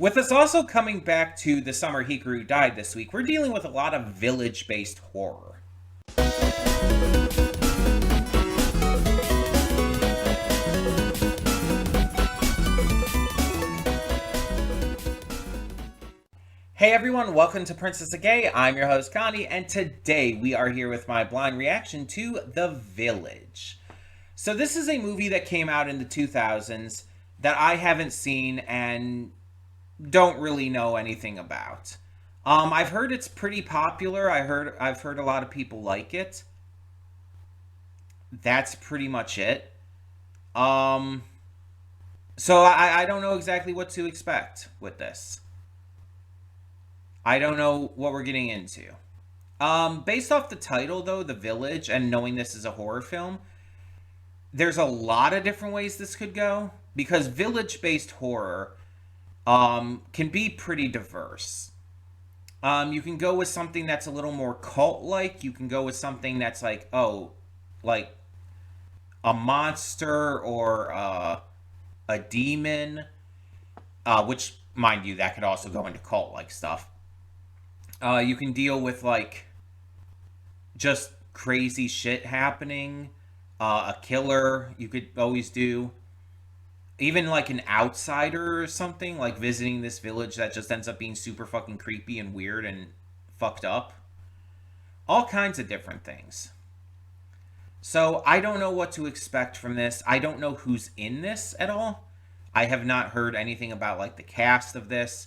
With us also coming back to The Summer Hikaru Died this week, we're dealing with a lot of village-based horror. Hey everyone, welcome to Princess of Gay. I'm your host Connie, and today we are here with my blind reaction to The Village. So this is a movie that came out in the 2000s that I haven't seen and don't really know anything about. I've heard it's pretty popular. I've heard a lot of people like it. That's pretty much it. Um, so I don't know exactly what to expect with this. I don't know what we're getting into. Based off the title though, The Village, and knowing this is a horror film, there's a lot of different ways this could go because village-based horror can be pretty diverse. You can go with something that's a little more cult-like. You can go with something that's like, oh, like a monster or a demon, which, mind you, that could also go into cult-like stuff. You can deal with like just crazy shit happening. A killer you could always do. Even like an outsider or something, like visiting this village that just ends up being super fucking creepy and weird and fucked up. All kinds of different things. So I don't know what to expect from this. I don't know who's in this at all. I have not heard anything about like the cast of this.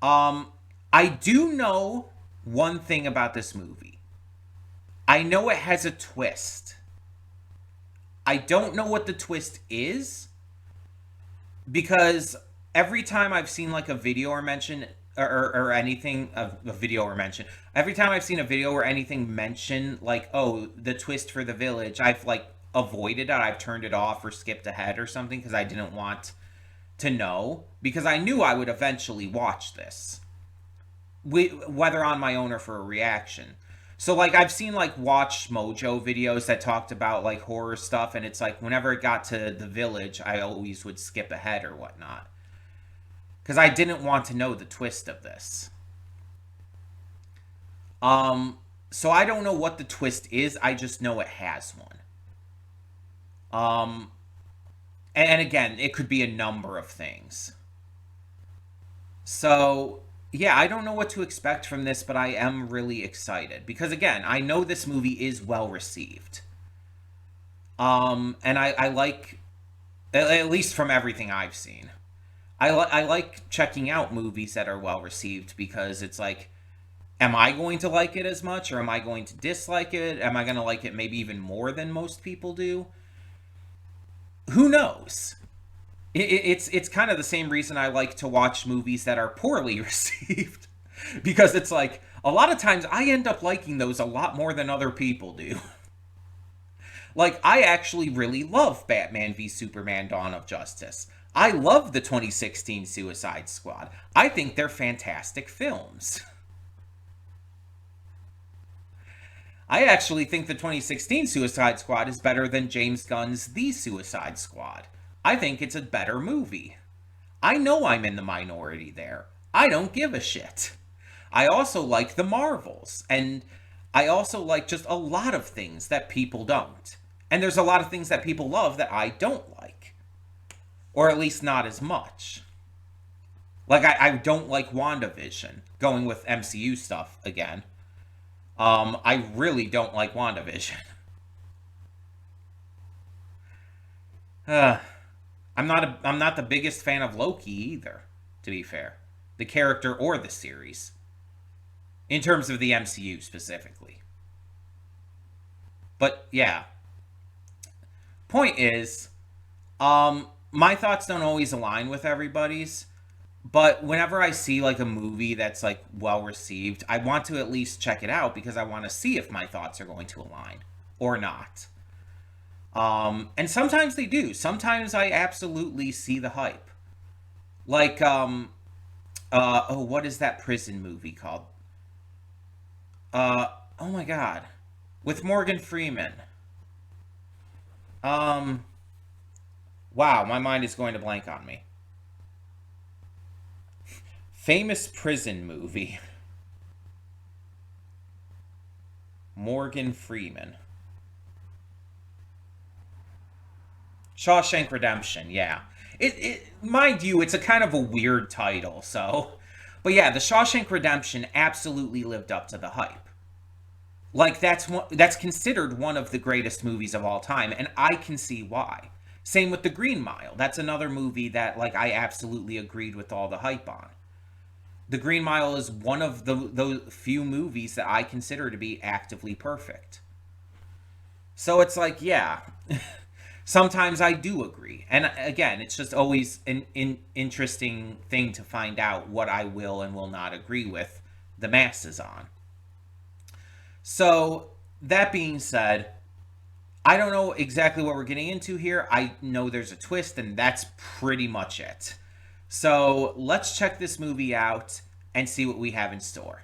I do know one thing about this movie. I know it has a twist. I don't know what the twist is because every time I've seen like a video or mention or anything of a video or mention, every time I've seen a video or anything mention like, oh, the twist for the village, I've like avoided it. I've turned it off or skipped ahead or something because I didn't want to know because I knew I would eventually watch this, whether on my own or for a reaction. So like I've seen like Watch Mojo videos that talked about like horror stuff, and it's like whenever it got to the village, I always would skip ahead or whatnot because I didn't want to know the twist of this. So I don't know what the twist is. I just know it has one. Um, and again, it could be a number of things. So yeah, I don't know what to expect from this, but I am really excited because again, I know this movie is well received. And I like, at least from everything I've seen, I like checking out movies that are well received because it's like, am I going to like it as much or am I going to dislike it? Am I going to like it maybe even more than most people do? Who knows? It's kind of the same reason I like to watch movies that are poorly received because it's like a lot of times I end up liking those a lot more than other people do. Like I actually really love Batman v Superman: Dawn of Justice. I love the 2016 Suicide Squad. I think they're fantastic films. I actually think the 2016 Suicide Squad is better than James Gunn's The Suicide Squad. I think it's a better movie. I know I'm in the minority there. I don't give a shit. I also like the Marvels, and I also like just a lot of things that people don't. And there's a lot of things that people love that I don't like. Or at least not as much. Like, I don't like WandaVision, going with MCU stuff again. I really don't like WandaVision. I'm not the biggest fan of Loki either, to be fair. The character or the series. In terms of the MCU specifically. But yeah. Point is, my thoughts don't always align with everybody's. But whenever I see like a movie that's like well received, I want to at least check it out because I want to see if my thoughts are going to align or not. And sometimes they do. Sometimes I absolutely see the hype. Like, oh, what is that prison movie called? Oh my god. With Morgan Freeman. Wow, my mind is going to blank on me. Famous prison movie. Morgan Freeman. Shawshank Redemption, yeah. Mind you, it's a kind of a weird title, so. But yeah, The Shawshank Redemption absolutely lived up to the hype. Like that's considered one of the greatest movies of all time, and I can see why. Same with The Green Mile. That's another movie that like I absolutely agreed with all the hype on. The Green Mile is one of those few movies that I consider to be actively perfect. So it's like, yeah, sometimes I do agree. And again, it's just always an interesting thing to find out what I will and will not agree with the masses on. So, that being said, I don't know exactly what we're getting into here. I know there's a twist, and that's pretty much it. So, let's check this movie out and see what we have in store.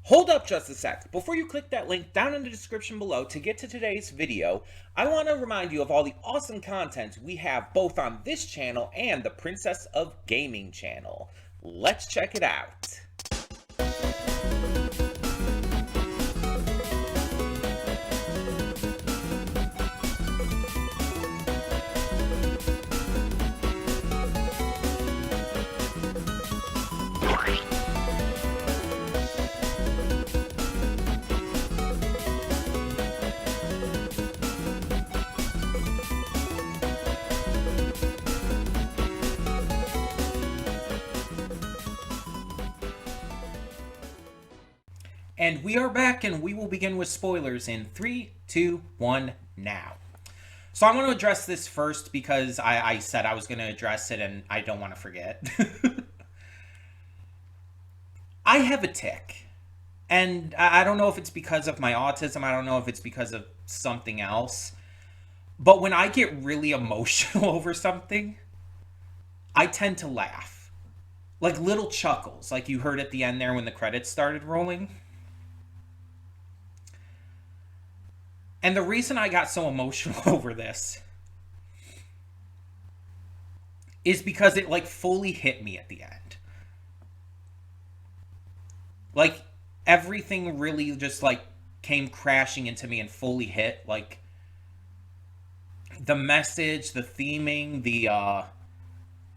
Hold up just a sec. Before you click that link down in the description below to get to today's video, I want to remind you of all the awesome content we have both on this channel and the Princess of Gaming channel. Let's check it out. And we are back, and we will begin with spoilers in 3, 2, 1, now. So I want to address this first because I said I was going to address it, and I don't want to forget. I have a tick. And I don't know if it's because of my autism. I don't know if it's because of something else. But when I get really emotional over something, I tend to laugh. Like little chuckles, like you heard at the end there when the credits started rolling. And the reason I got so emotional over this is because it like fully hit me at the end. Like everything really just like came crashing into me and fully hit. Like the message, the theming,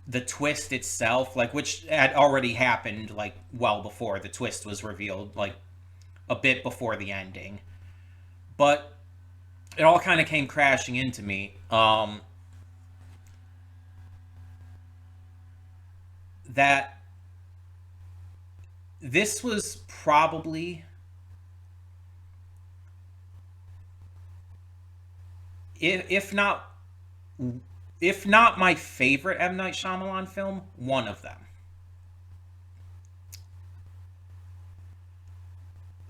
the twist itself, like which had already happened like well before the twist was revealed, like a bit before the ending. But it all kind of came crashing into me. That this was probably, if not my favorite M. Night Shyamalan film, one of them.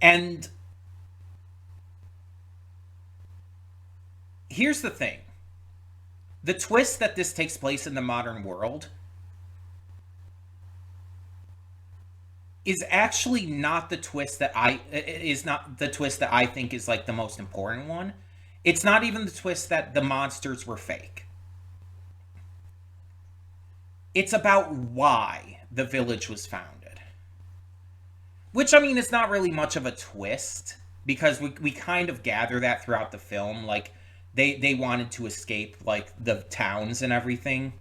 And here's the thing. The twist that this takes place in the modern world is actually not the twist that I think is like the most important one. It's not even the twist that the monsters were fake. It's about why the village was founded. Which, I mean, it's not really much of a twist, because we kind of gather that throughout the film. Like, they wanted to escape, like, the towns and everything.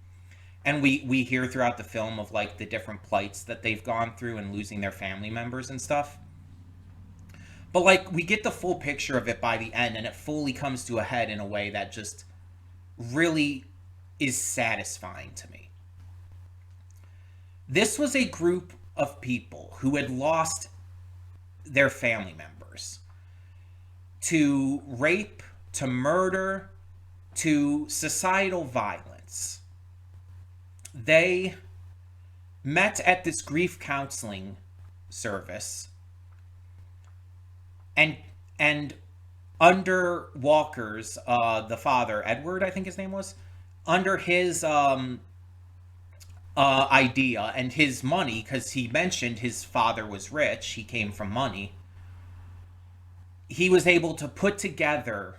And we hear throughout the film of, like, the different plights that they've gone through and losing their family members and stuff. But, like, we get the full picture of it by the end, and it fully comes to a head in a way that just really is satisfying to me. This was a group of people who had lost their family members to rape, to murder, to societal violence. They met at this grief counseling service, and under Walker's, the father, Edward, I think his name was, under his idea and his money, because he mentioned his father was rich, he came from money, he was able to put together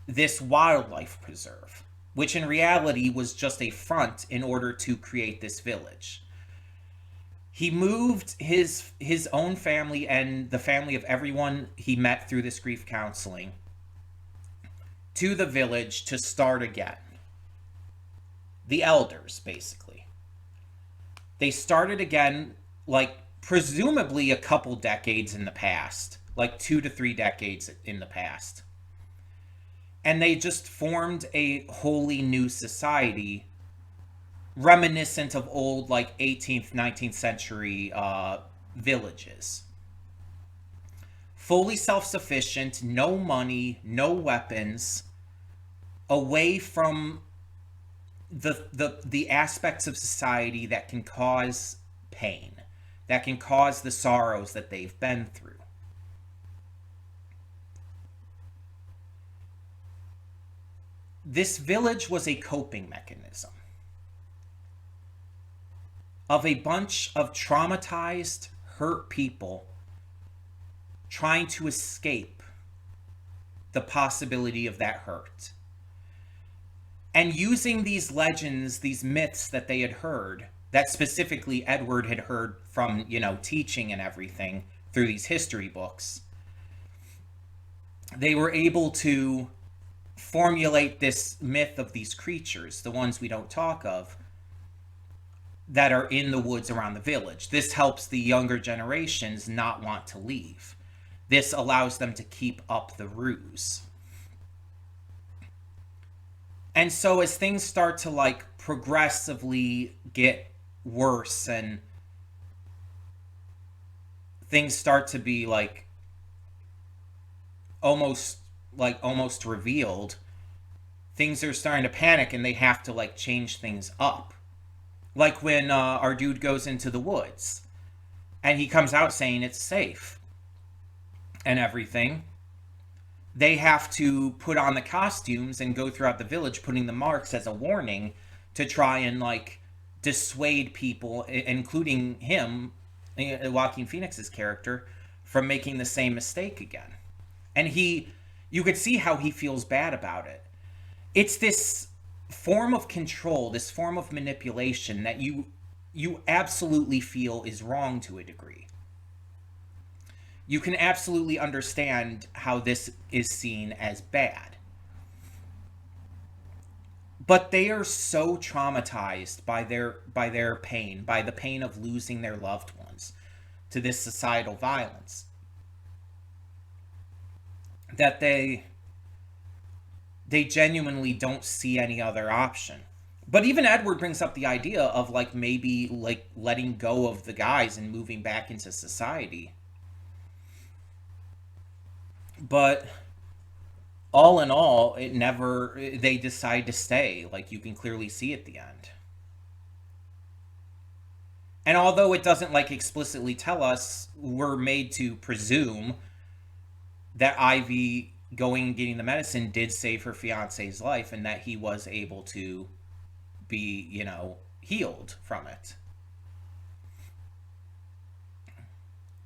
this wildlife preserve, which in reality was just a front in order to create this village. He moved his own family and the family of everyone he met through this grief counseling to the village to start again. The elders, basically. They started again, like, presumably a couple decades in the past, like 2 to 3 decades in the past. And they just formed a wholly new society reminiscent of old, like, 18th, 19th century villages. Fully self-sufficient, no money, no weapons, away from the aspects of society that can cause pain, that can cause the sorrows that they've been through. This village was a coping mechanism of a bunch of traumatized, hurt people trying to escape the possibility of that hurt. And using these legends, these myths that they had heard, that specifically Edward had heard from, teaching and everything through these history books, they were able to formulate this myth of these creatures, the ones we don't talk of, that are in the woods around the village. This helps the younger generations not want to leave. This allows them to keep up the ruse. And so as things start to, like, progressively get worse and things start to be almost revealed, things are starting to panic and they have to, like, change things up. Like when our dude goes into the woods and he comes out saying it's safe and everything. They have to put on the costumes and go throughout the village putting the marks as a warning to try and, like, dissuade people, including him, Joaquin Phoenix's character, from making the same mistake again. And you could see how he feels bad about it. It's this form of control, this form of manipulation that you absolutely feel is wrong to a degree. You can absolutely understand how this is seen as bad. But they are so traumatized by their pain, by the pain of losing their loved ones to this societal violence, that they genuinely don't see any other option. But even Edward brings up the idea of, like, maybe, like, letting go of the guys and moving back into society. But all in all, they decide to stay. Like, you can clearly see at the end. And although it doesn't, like, explicitly tell us, we're made to presume that Ivy going and getting the medicine did save her fiance's life and that he was able to be, healed from it.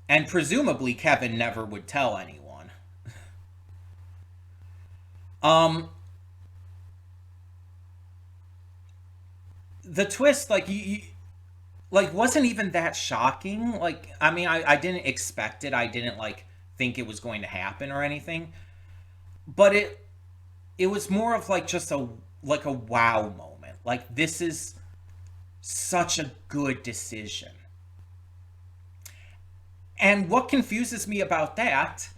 And presumably Kevin never would tell anyone. The twist, like, wasn't even that shocking. Like, I mean, I didn't expect it. I didn't, like, think it was going to happen or anything. But it was more of, like, just a wow moment. Like, this is such a good decision. And what confuses me about that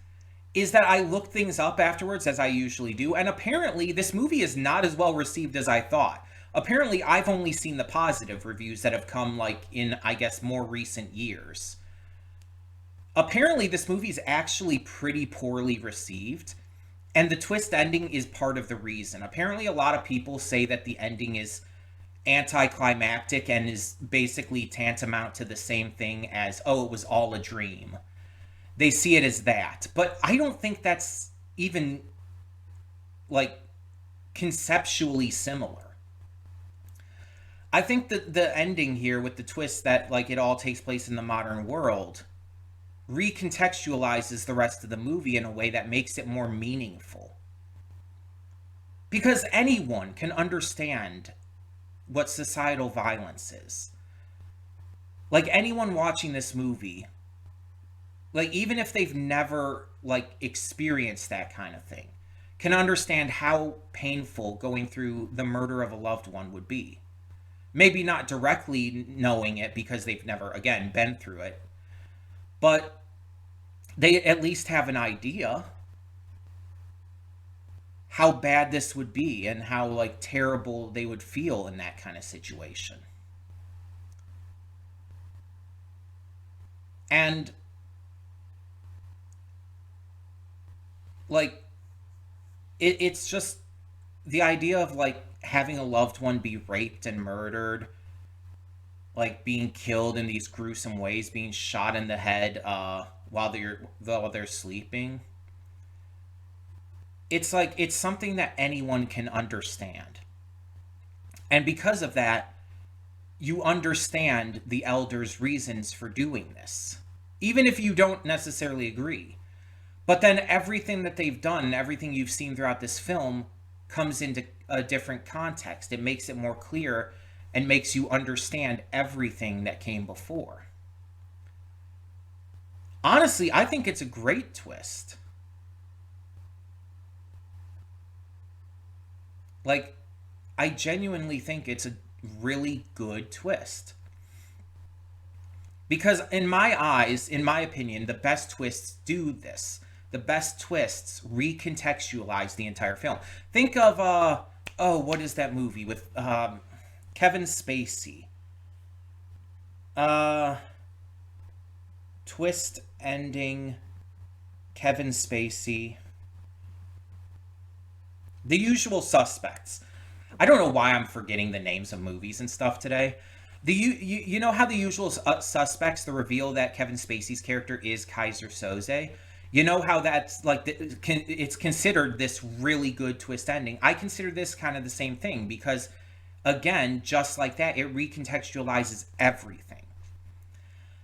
is that I looked things up afterwards, as I usually do, and apparently this movie is not as well received as I thought. Apparently, I've only seen the positive reviews that have come, like, in, I guess, more recent years. Apparently, this movie is actually pretty poorly received, and the twist ending is part of the reason. Apparently, a lot of people say that the ending is anticlimactic and is basically tantamount to the same thing as, oh, it was all a dream. They see it as that. But I don't think that's even, like, conceptually similar. I think that the ending here with the twist that, like, it all takes place in the modern world recontextualizes the rest of the movie in a way that makes it more meaningful. Because anyone can understand what societal violence is. Like anyone watching this movie, like even if they've never like experienced that kind of thing, can understand how painful going through the murder of a loved one would be. Maybe not directly knowing it because they've never again been through it, but they at least have an idea how bad this would be and how like terrible they would feel in that kind of situation. And like it's just the idea of like having a loved one be raped and murdered, like being killed in these gruesome ways, being shot in the head while they're sleeping. It's like it's something that anyone can understand. And because of that, you understand the elders' reasons for doing this, even if you don't necessarily agree. But then everything that they've done, everything you've seen throughout this film, comes into a different context. It makes it more clear and makes you understand everything that came before. Honestly, I think it's a great twist. Like, I genuinely think it's a really good twist. Because in my eyes, in my opinion, the best twists do this. The best twists recontextualize the entire film. Think of what is that movie with Kevin Spacey? Uh Twist ending Kevin Spacey. The Usual Suspects. I don't know why I'm forgetting the names of movies and stuff today. You know how The Usual Suspects, the reveal that Kevin Spacey's character is Kaiser Soze. You know how that's like it's considered this really good twist ending. I consider this kind of the same thing because, again, just like that, it recontextualizes everything.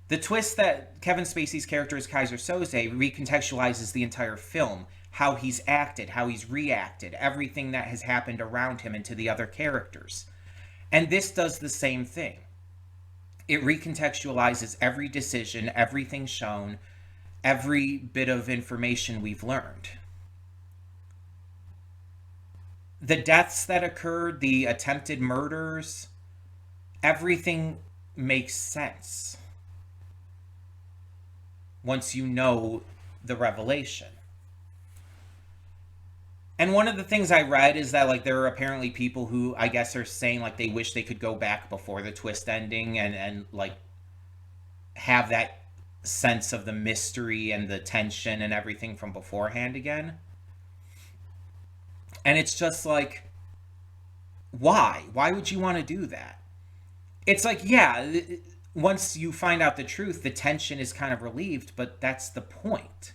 The twist that Kevin Spacey's character is Kaiser Soze recontextualizes the entire film, how he's acted, how he's reacted, everything that has happened around him and to the other characters. And this does the same thing. It recontextualizes every decision, everything shown, every bit of information we've learned. The deaths that occurred, the attempted murders, everything makes sense once you know the revelation. And one of the things I read is that like there are apparently people who I guess are saying like they wish they could go back before the twist ending and like have that sense of the mystery and the tension and everything from beforehand again. And it's just like why? Why would you want to do that? It's like yeah, once you find out the truth, the tension is kind of relieved, but that's the point.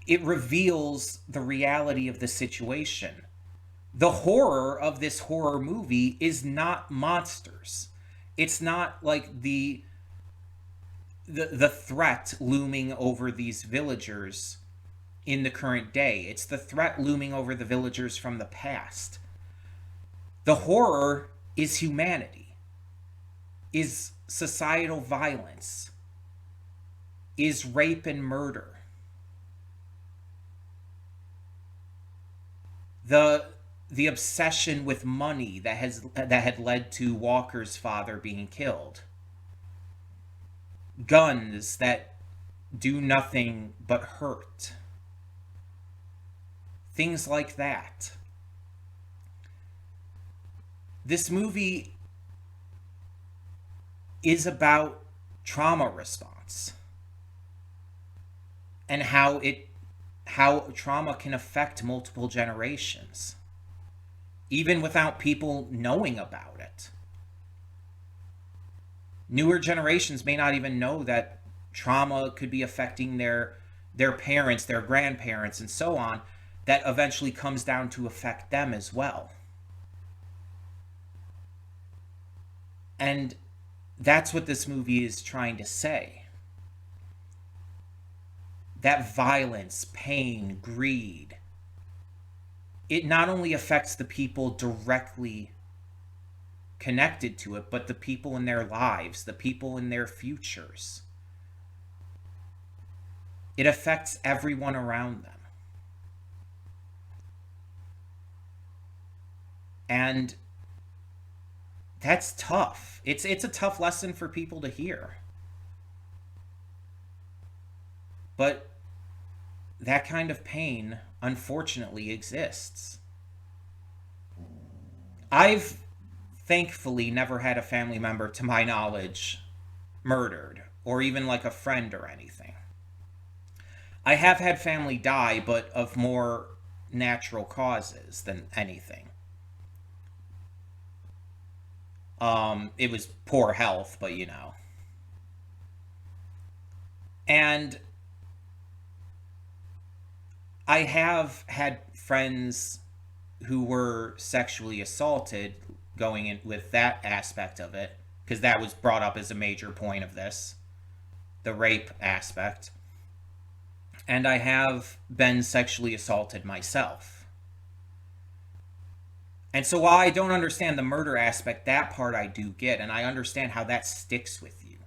It reveals the reality of the situation. The horror of this horror movie is not monsters. It's not like the threat looming over these villagers in the current day. It's the threat looming over the villagers from the past. The horror is humanity, is societal violence, is rape and murder. The obsession with money that had led to Walker's father being killed. Guns that do nothing but hurt. Things like that. This movie is about trauma response and how trauma can affect multiple generations, even without people knowing about it. Newer generations may not even know that trauma could be affecting their parents, their grandparents, and so on, that eventually comes down to affect them as well. And that's what this movie is trying to say. That violence, pain, greed, it not only affects the people directly connected to it, but the people in their lives, the people in their futures. It affects everyone around them. And that's tough. It's a tough lesson for people to hear. But that kind of pain, unfortunately, exists. I've thankfully never had a family member, to my knowledge, murdered, or even like a friend or anything. I have had family die, but of more natural causes than anything. It was poor health, but you know. And I have had friends who were sexually assaulted, going in with that aspect of it, because that was brought up as a major point of this, the rape aspect. And I have been sexually assaulted myself. And so while I don't understand the murder aspect, that part I do get, and I understand how that sticks with you.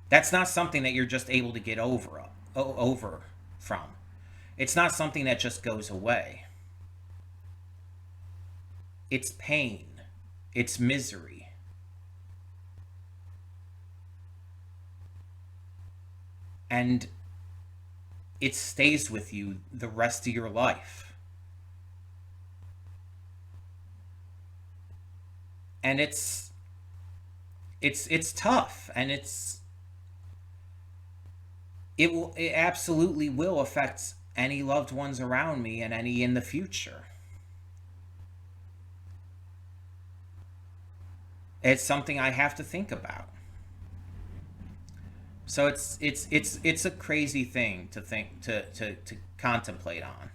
That's not something that you're just able to get over from. It's not something that just goes away. It's pain. It's misery. And it stays with you the rest of your life. And it's tough, and it absolutely will affect any loved ones around me and any in the future. It's something I have to think about. So it's a crazy thing to think to contemplate on.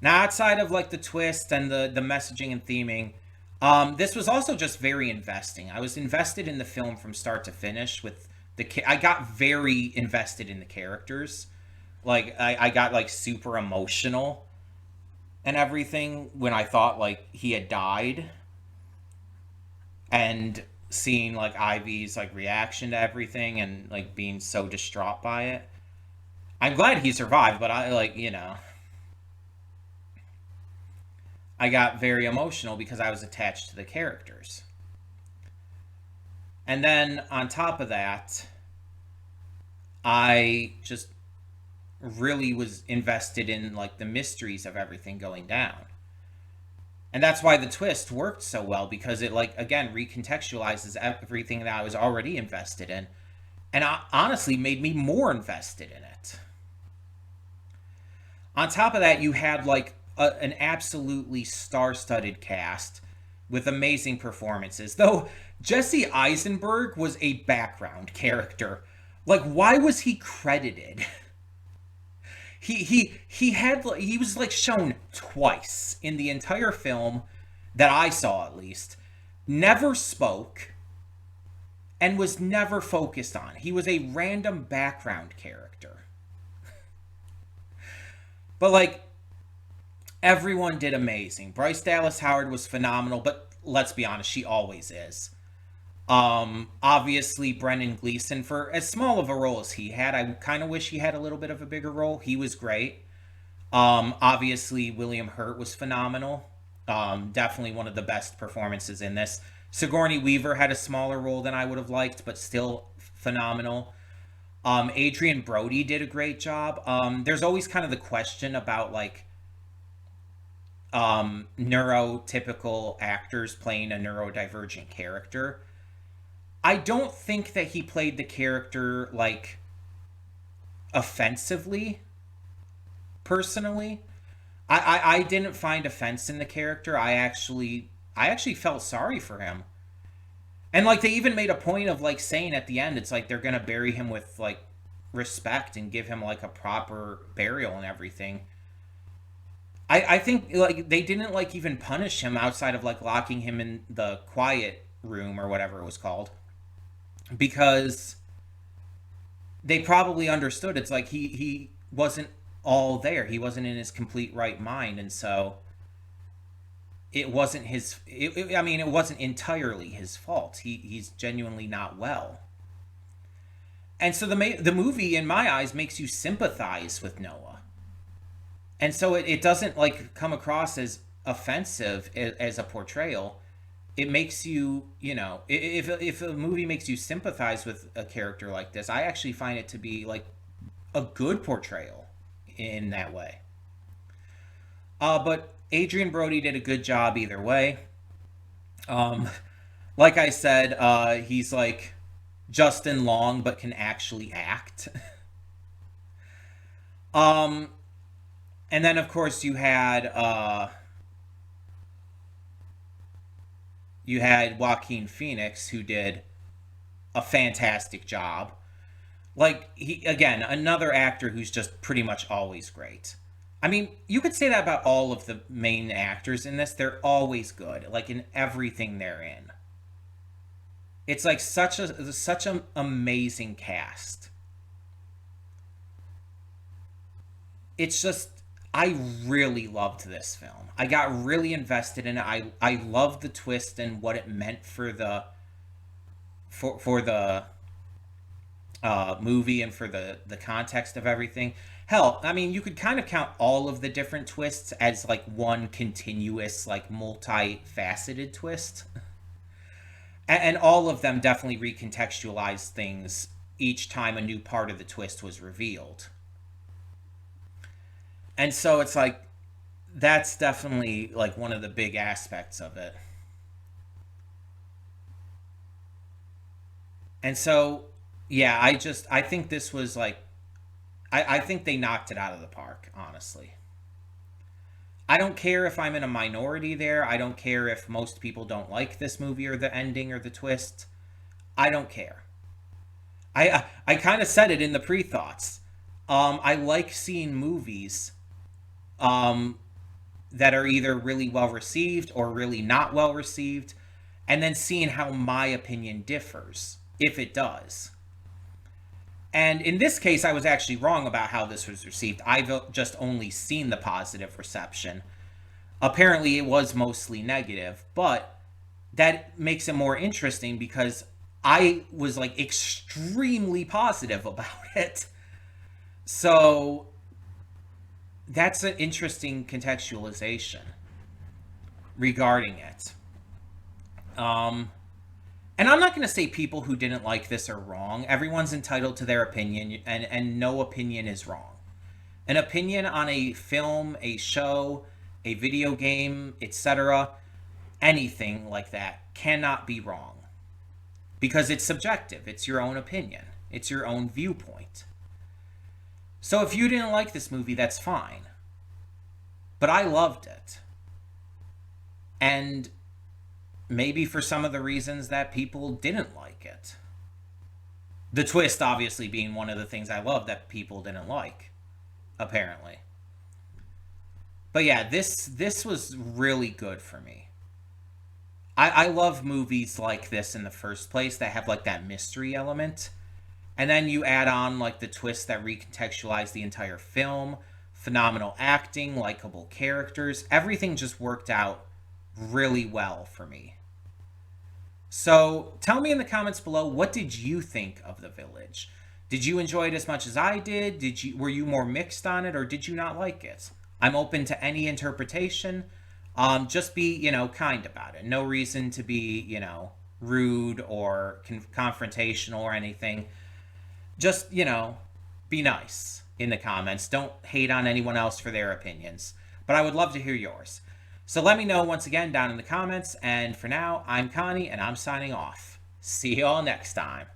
Now, outside of like the twist and the messaging and theming, this was also just very investing. I was invested in the film from start to finish. I got very invested in the characters. Like I got like super emotional and everything when I thought like he had died, and seeing like Ivy's like reaction to everything and like being so distraught by it. I'm glad he survived, but I like, I got very emotional because I was attached to the characters. And then on top of that, I just really was invested in like the mysteries of everything going down. And that's why the twist worked so well, because it like again recontextualizes everything that I was already invested in, and honestly made me more invested in it. On top of that, you had like an absolutely star-studded cast with amazing performances. Though Jesse Eisenberg was a background character. Like, why was he credited? He was like shown twice in the entire film that I saw, at least. Never spoke and was never focused on. He was a random background character. But like, everyone did amazing. Bryce Dallas Howard was phenomenal, but let's be honest, she always is. Obviously Brendan Gleeson, for as small of a role as he had, I kind of wish he had a little bit of a bigger role. He was great. Obviously William Hurt was phenomenal. Definitely one of the best performances in this. Sigourney Weaver had a smaller role than I would have liked, but still phenomenal. Adrian Brody did a great job. There's always kind of the question about like neurotypical actors playing a neurodivergent character. I don't think that he played the character like offensively, personally. I didn't find offense in the character. I actually felt sorry for him. And like they even made a point of like saying at the end, it's like they're gonna bury him with like respect and give him like a proper burial and everything. I think like they didn't like even punish him outside of like locking him in the quiet room or whatever it was called, because they probably understood it's like he wasn't all there. He wasn't in his complete right mind, and so it wasn't his. I mean, it wasn't entirely his fault. He's genuinely not well, and so the movie, in my eyes, makes you sympathize with Noah, and so it doesn't like come across as offensive as a portrayal. It makes you, if a movie makes you sympathize with a character like this, I actually find it to be like a good portrayal in that way. But Adrian Brody did a good job either way. Um, like I said, he's like Justin Long, but can actually act. um, and then of course you had Joaquin Phoenix, who did a fantastic job. Like he again, another actor who's just pretty much always great. I mean, you could say that about all of the main actors in this. They're always good, like in everything they're in. It's like such an amazing cast. It's just I really loved this film. I got really invested in it. I loved the twist and what it meant for the movie and for the context of everything. Hell, I mean, you could kind of count all of the different twists as like one continuous, like multifaceted twist, and all of them definitely recontextualized things each time a new part of the twist was revealed. And so it's like that's definitely like one of the big aspects of it. And so yeah, I think this was like I think they knocked it out of the park, honestly. I don't care if I'm in a minority there. I don't care if most people don't like this movie or the ending or the twist. I don't care. I kind of said it in the pre-thoughts. I like seeing movies um, that are either really well received or really not well received, and then seeing how my opinion differs, if it does. And in this case, I was actually wrong about how this was received. I've just only seen the positive reception. Apparently, it was mostly negative, but that makes it more interesting because I was like extremely positive about it. So that's an interesting contextualization regarding it. Um, and I'm not going to say people who didn't like this are wrong. Everyone's entitled to their opinion, and no opinion is wrong. An opinion on a film, a show, a video game, etc., anything like that cannot be wrong because it's subjective. It's your own opinion, it's your own viewpoint. So if you didn't like this movie, that's fine. But I loved it. And maybe for some of the reasons that people didn't like it. The twist, obviously, being one of the things I love that people didn't like, apparently. But yeah, this was really good for me. I love movies like this in the first place that have like that mystery element. And then you add on like the twist that recontextualize the entire film, phenomenal acting, likable characters. Everything just worked out really well for me. So tell me in the comments below, what did you think of The Village? Did you enjoy it as much as I did? Were you more mixed on it, or did you not like it? I'm open to any interpretation. Just be, kind about it. No reason to be, rude or confrontational or anything. Just, be nice in the comments. Don't hate on anyone else for their opinions. But I would love to hear yours. So let me know once again down in the comments. And for now, I'm Connie, and I'm signing off. See you all next time.